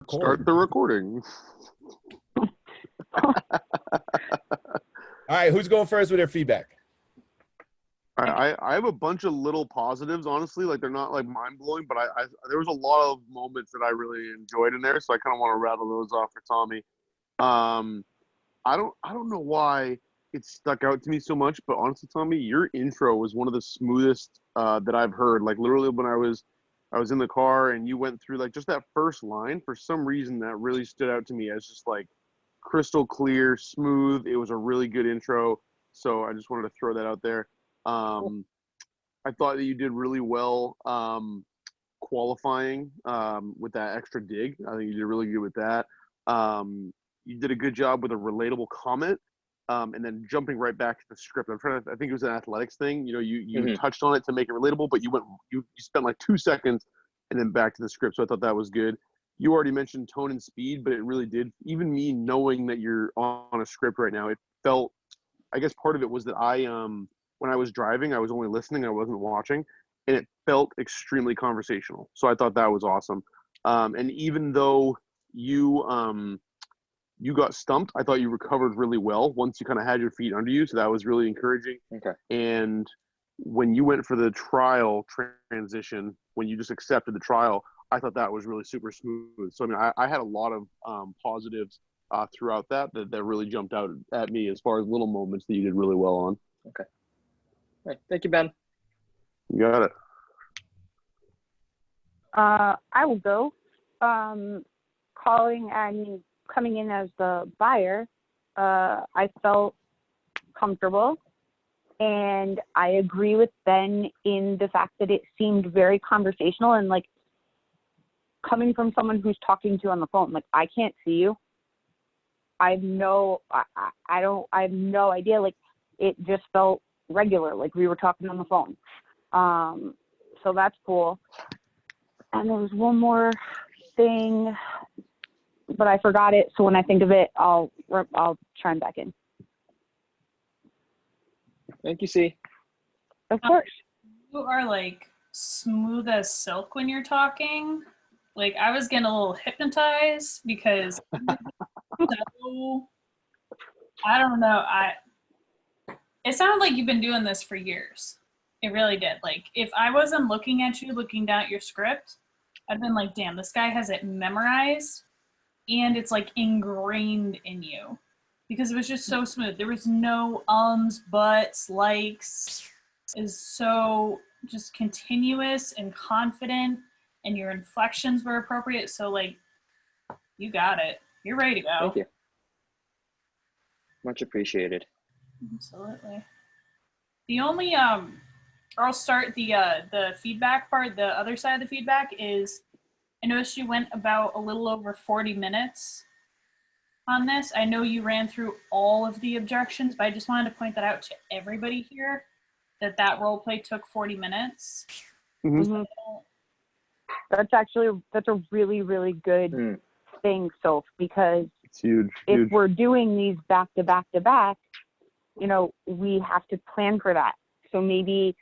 Start the recording. All right, who's going first with their feedback? I have a bunch of little positives, honestly. Like, they're not like mind blowing, but I there was a lot of moments that I really enjoyed in there, so I kind of want to rattle those off for Tommy. I don't know why it stuck out to me so much, but honestly, Tommy, your intro was one of the smoothest that I've heard. Like, literally, when I was in the car and you went through like just that first line, for some reason that really stood out to me as just like crystal clear, smooth. It was a really good intro, so I just wanted to throw that out there. I thought that you did really well qualifying with that extra dig. I think you did really good with that. You did a good job with a relatable comment, and then jumping right back to the script. I think it was an athletics thing. You know, you touched on it to make it relatable, but you spent like 2 seconds and then back to the script. So I thought that was good. You already mentioned tone and speed, but it really did. Even me knowing that you're on a script right now, it felt. I guess part of it was that when I was driving, I was only listening, I wasn't watching, and it felt extremely conversational. So I thought that was awesome. And even though you got stumped, I thought you recovered really well once you kind of had your feet under you. So that was really encouraging. Okay. And when you went for the trial transition, when you just accepted the trial, I thought that was really super smooth. So, I mean, I had a lot of positives throughout that really jumped out at me as far as little moments that you did really well on. Okay. All right. Thank you, Ben. You got it. I will go. Coming in as the buyer, I felt comfortable, and I agree with Ben in the fact that it seemed very conversational, and like coming from someone who's talking to you on the phone, like I can't see you. I have no idea. Like it just felt regular, like we were talking on the phone. So that's cool. And there was one more thing, but I forgot it. So when I think of it, I'll chime back in. Thank you, C. Of course. You are like smooth as silk when you're talking. Like I was getting a little hypnotized because so, I don't know. It sounded like you've been doing this for years. It really did. Like if I wasn't looking at you, looking down at your script, I'd been like, damn, this guy has it memorized and it's like ingrained in you because it was just so smooth. There was no ums, buts, likes. Is so just continuous and confident, and your inflections were appropriate. So like, you got it. You're ready to go. Thank you. Much appreciated. Absolutely. The only I'll start the feedback part. The other side of the feedback is I noticed you went about a little over 40 minutes on this. I know you ran through all of the objections, but I just wanted to point that out to everybody here that role play took 40 minutes. Mm-hmm. That's a really, really good thing, Soph, because it's huge. If we're doing these back to back to back, you know, we have to plan for that. So maybe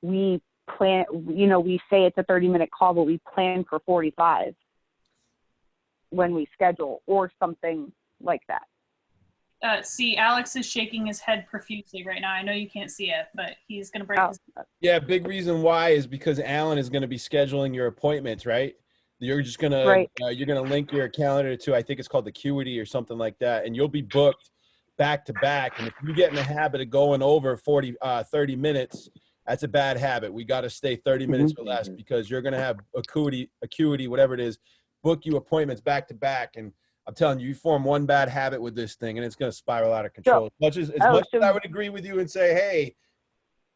we plan, you know, we say it's a 30-minute call, but we plan for 45 when we schedule or something like that. See, Alex is shaking his head profusely right now. I know you can't see it, but he's going to break his head. Yeah, big reason why is because Alan is going to be scheduling your appointments, right? You're just going to you're going to link your calendar to, I think it's called the Acuity or something like that, and you'll be booked back to back. And if you get in the habit of going over 30 minutes, that's a bad habit. We got to stay 30 minutes or less because you're going to have acuity, whatever it is, book you appointments back to back. And I'm telling you, you form one bad habit with this thing and it's going to spiral out of control. As much as I would agree with you and say, hey,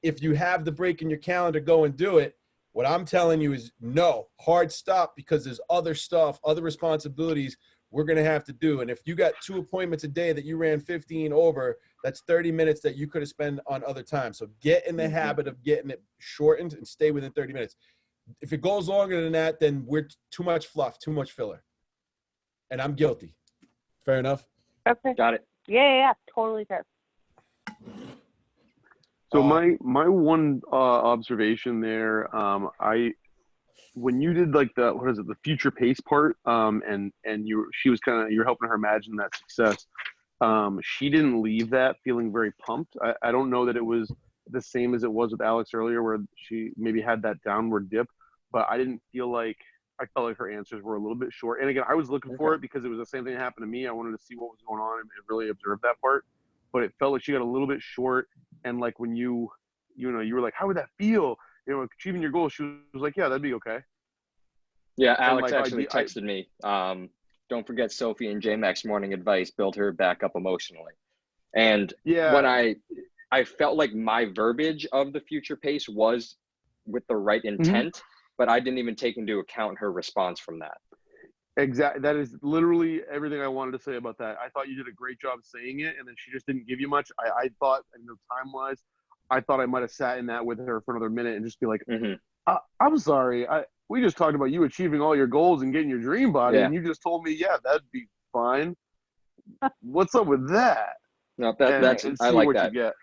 if you have the break in your calendar, go and do it. What I'm telling you is no, hard stop, because there's other stuff, other responsibilities we're going to have to do. And if you got 2 appointments a day that you ran 15 over, that's 30 minutes that you could have spent on other time. So get in the habit of getting it shortened and stay within 30 minutes. If it goes longer than that, then we're too much fluff, too much filler. And I'm guilty. Fair enough? Okay. Got it. Yeah, totally fair. So my one observation there, when you did like the future pace part, and she was you're helping her imagine that success. She didn't leave that feeling very pumped. I don't know that it was the same as it was with Alex earlier, where she maybe had that downward dip, but I felt like her answers were a little bit short. And again, I was looking for it because it was the same thing that happened to me. I wanted to see what was going on and really observe that part, but it felt like she got a little bit short. And like when you were like, how would that feel? Achieving your goal. She was like, yeah, that'd be okay. Yeah, Alex actually texted me. Don't forget Sophie and J-Mac's morning advice, build her back up emotionally. And when I felt like my verbiage of the future pace was with the right intent, but I didn't even take into account her response from that. Exactly. That is literally everything I wanted to say about that. I thought you did a great job saying it, and then she just didn't give you much. I thought, time-wise, I thought I might have sat in that with her for another minute and just be like, I'm sorry. We just talked about you achieving all your goals and getting your dream body, and you just told me, yeah, that'd be fine. What's up with that? No, that's I like that. You get.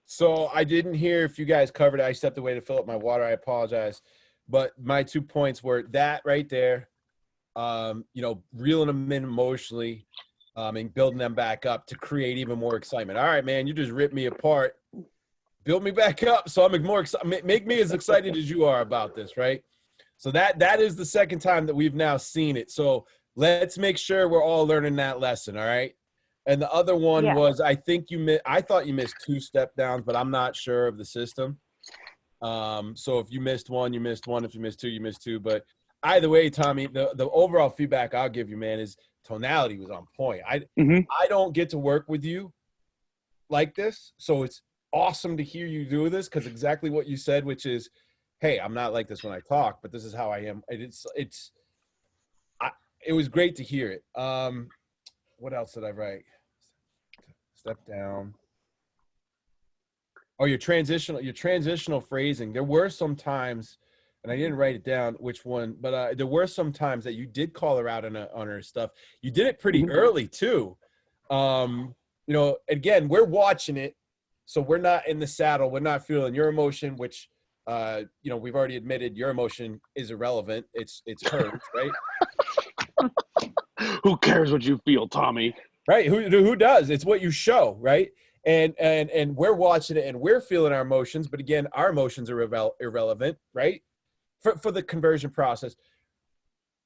So I didn't hear if you guys covered it. I stepped away to fill up my water. I apologize. But my 2 points were that right there, reeling them in emotionally, and building them back up to create even more excitement. All right, man, you just ripped me apart. Build me back up so I'm more excited. Make me as excited as you are about this, right? So that is the second time that we've now seen it. So let's make sure we're all learning that lesson, all right? And the other one was, I thought you missed 2 step downs, but I'm not sure of the system. So if you missed one, you missed one. If you missed 2, you missed 2. But either way, Tommy, the overall feedback I'll give you, man, is tonality was on point. I don't get to work with you like this, so it's awesome to hear you do this, because exactly what you said, which is, hey, I'm not like this when I talk, but this is how I am. It was great to hear it. What else did I write? Step down. Oh, your transitional phrasing. There were some times, and I didn't write it down which one, but there were some times that you did call her out on her stuff. You did it pretty early too. Again, we're watching it, so we're not in the saddle. We're not feeling your emotion, which we've already admitted your emotion is irrelevant. It's hers, right? Who cares what you feel, Tommy? Right? Who does? It's what you show, right? And we're watching it and we're feeling our emotions, but again, our emotions are irrelevant, right? For the conversion process,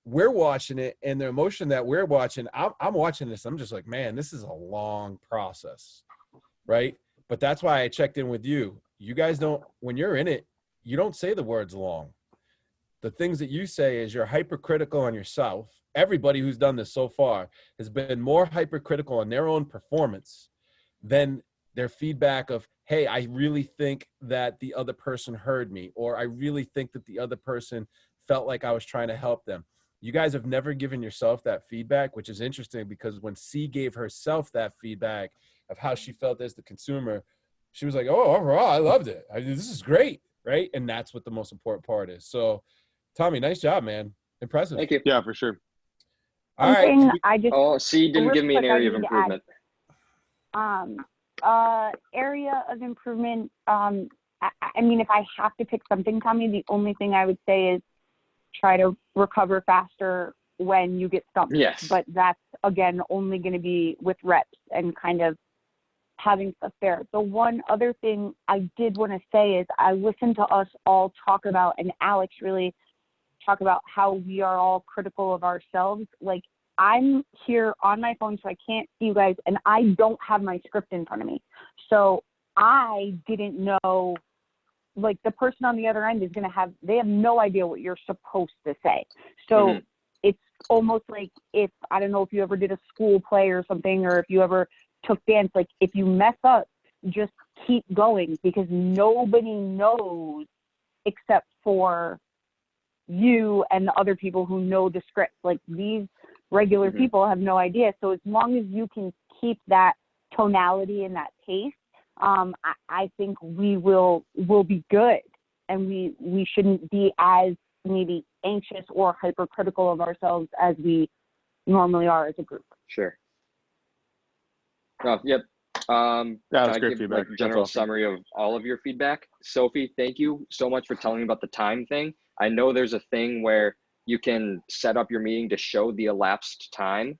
we're watching it, and the emotion that we're watching, I'm watching this. I'm just like, man, this is a long process, right? But that's why I checked in with you. You guys don't, when you're in it, you don't say the words long. The things that you say is you're hypercritical on yourself. Everybody who's done this so far has been more hypercritical on their own performance than their feedback of, hey, I really think that the other person heard me, or I really think that the other person felt like I was trying to help them. You guys have never given yourself that feedback, which is interesting, because when C gave herself that feedback of how she felt as the consumer, she was like, oh, overall, I loved it. This is great, right? And that's what the most important part is. So, Tommy, nice job, man. Impressive. Thank you. Yeah, for sure. All right. C didn't give me an area of improvement. Area of improvement. I mean, if I have to pick something, Tommy, the only thing I would say is try to recover faster when you get stumped. Yes. But that's, again, only going to be with reps and kind of having stuff there. The one other thing I did want to say is I listened to us all talk about, and Alex really talk about how we are all critical of ourselves. Like, I'm here on my phone, so I can't see you guys, and I don't have my script in front of me. So I didn't know, like, the person on the other end is going to have, they have no idea what you're supposed to say. So it's almost like, if, I don't know if you ever did a school play or something, or if you ever took dance, like, if you mess up, just keep going, because nobody knows except for you and the other people who know the script. Like, these regular people have no idea. So as long as you can keep that tonality and that pace, I think we will be good, and we shouldn't be as maybe anxious or hypercritical of ourselves as we normally are as a group. Sure. Oh, yep. That's great feedback. Like, general summary of all of your feedback. Sophie, thank you so much for telling me about the time thing. I know there's a thing where you can set up your meeting to show the elapsed time.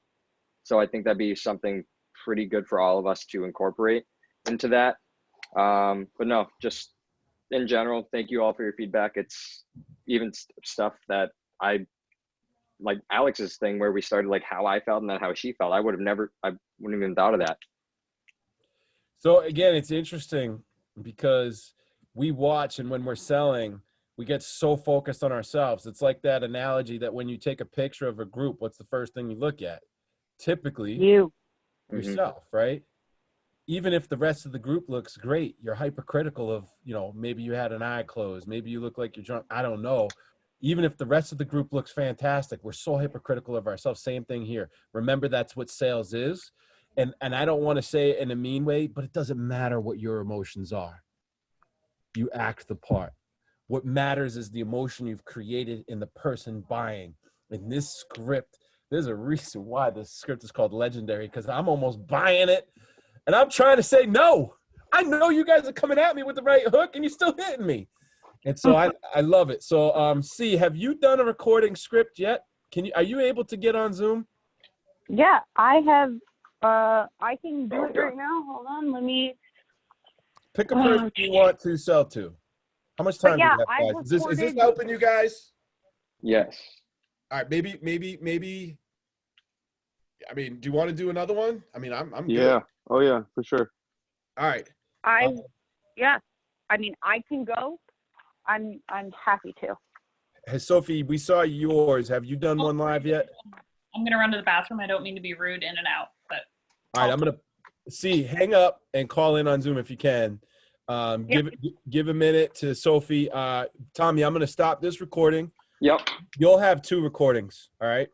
So I think that'd be something pretty good for all of us to incorporate into that. But no, just in general, thank you all for your feedback. It's even stuff that I like Alex's thing where we started like how I felt and then how she felt. I wouldn't even thought of that. So again, it's interesting because we watch, and when we're selling, we get so focused on ourselves. It's like that analogy that when you take a picture of a group, what's the first thing you look at? Typically yourself, right? Even if the rest of the group looks great, you're hypercritical of, maybe you had an eye closed, maybe you look like you're drunk, I don't know. Even if the rest of the group looks fantastic, we're so hypocritical of ourselves. Same thing here. Remember, that's what sales is. And I don't want to say it in a mean way, but it doesn't matter what your emotions are. You act the part. What matters is the emotion you've created in the person buying. In this script, there's a reason why this script is called Legendary, because I'm almost buying it. And I'm trying to say, no, I know you guys are coming at me with the right hook and you're still hitting me. And so I love it. So C, have you done a recording script yet? Are you able to get on Zoom? Yeah, I have. I can do it right now. Hold on, let me pick a person you want to sell to. How much time do you have, guys? Is this helping you guys? Yes. All right, maybe. I mean, do you want to do another one? I mean, I'm good. Yeah. Oh yeah, for sure. All right. Yeah. I mean, I can go. I'm happy to. Hey, Sophie, we saw yours. Have you done one live yet? I'm gonna run to the bathroom. I don't mean to be rude in and out, but. All right, I'm gonna hang up and call in on Zoom if you can. Give a minute to Sophie. Tommy, I'm gonna stop this recording. Yep. You'll have 2 recordings. All right.